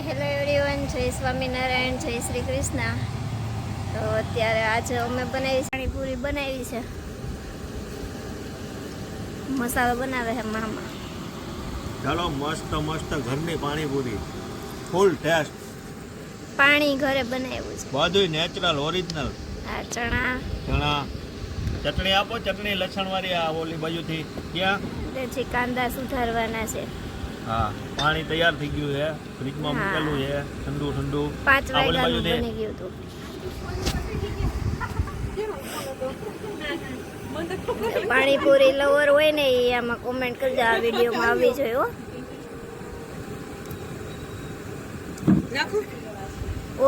Hello everyone, જય સ્વામિનારાયણ, જય શ્રી કૃષ્ણ. તો અત્યારે આજે અમે બનાવી પાણીપુરી બનાવી છે. મસાલો બનાવે છે મામા. ચાલો મસ્ત મસ્ત ઘરની પાણીપુરી, ફૂલ ટેસ્ટ. પાણી ઘરે બનાવ્યું છે, બધું નેચરલ ઓરિજિનલ. આ ચણા ચટણી આપો, ચટણી લસણ વાળી આ ઓલી બાજુથી. ક્યાં? પછી કાંદા સુધારવાના છે. હા, પાણી તૈયાર થઈ ગયું છે, ફ્રીજમાં મૂકેલું છે, ઠંડુ ઠંડુ. 5 વાગ્યાનું બની ગયું હતું. પાણીપુરી લવર હોય ને એ આમાં કોમેન્ટ કરજો, આ વિડીયોમાં આવી જોઈએ હો.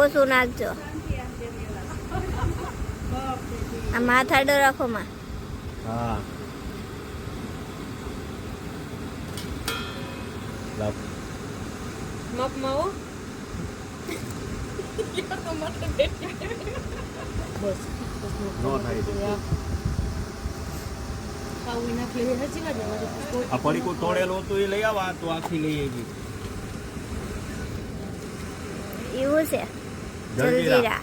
ઓછું નાખજો. આ માથા આડો રાખો માં. હા, મપમાં બસ નો થાય છે. ખાવું નાખી લે હજી વાત આ પડીકું તોડેલું હતું એ લઈ આવા તો આખી લઈ આવી. એવું છે જલજીરા.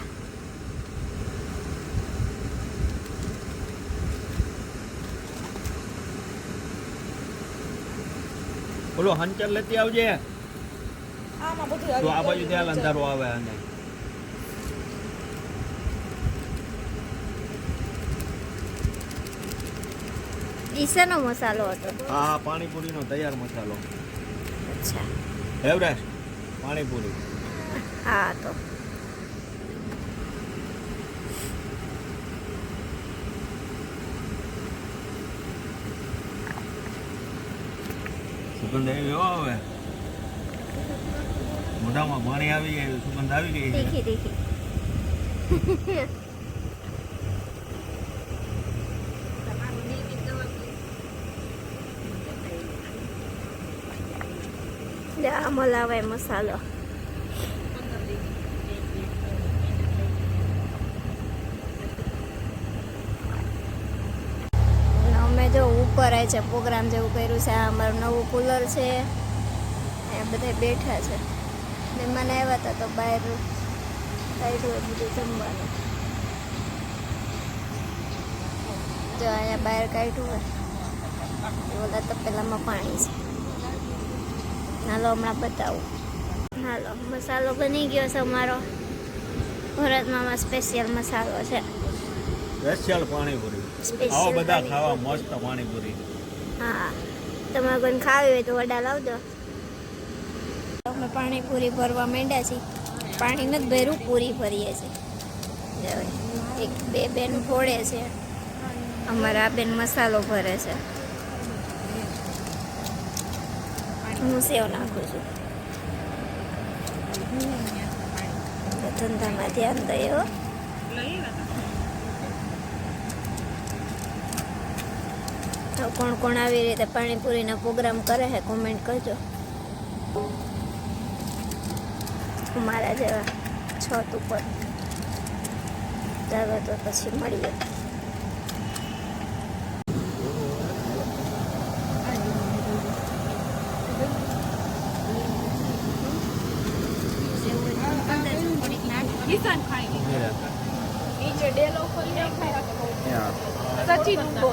બોલો હંચર લેતી આવજે. આમાં બધું તો આ બાજુ ત્યાં અંધારો આવે અને ડીસાનો મસાલો હતો. આ પાણીપુરીનો તૈયાર મસાલો. અચ્છા, એવરેસ્ટ પાણીપુરી. હા. તો સુગંધ આવી હો, હવે મોઢામાં પાણી આવી ગયું, સુગંધ આવી ગઈ છે. તીખી તીખી. મલાવાય મસાલો. અમે જો ઉપર આવે છે, પ્રોગ્રામ જેવું કર્યું છે. આ અમારું નવું કુલર છે, અહીંયા બધા બેઠા છે. મહેમાન આવ્યા હતા તો બહાર કાઢ્યું બધું જમવાનું. જો અહીંયા બહાર કાઢ્યું હોય ઓલા તપેલામાં પાણી છે. હાલો હમણાં બતાવું. હાલો, મસાલો બની ગયો છે અમારો. ભરતમામાં સ્પેશિયલ મસાલો છે. સ્પેશિયલ પાણીપુરી. સ્પેશિયલ આવો બધા પાણીપુરી. ખાવા મસ્ત પાણીપુરી. હા, તમારે કોઈને ખાવી હોય તો વડા લાવજો. અમે પાણીપુરી ભરવા માંડ્યા છીએ. પાણી નથી ભર્યું, પૂરી ભરીએ છીએ. એક બે બેન ફોડે છે, અમારા બેન મસાલો ભરે છે. હું સેવ નાખું છું. ધંધામાં ધ્યાન દઈએ. તો કોણ કોણ આવી રીતે પાણીપુરીના પ્રોગ્રામ કરે છે કોમેન્ટ કરજો. મારા જેવા છત ઉપર ચાલો તો પછી મળીએ. કિસાન ખાઈ નીચે ડેલો ખોલી ખાય સચિન ઉભો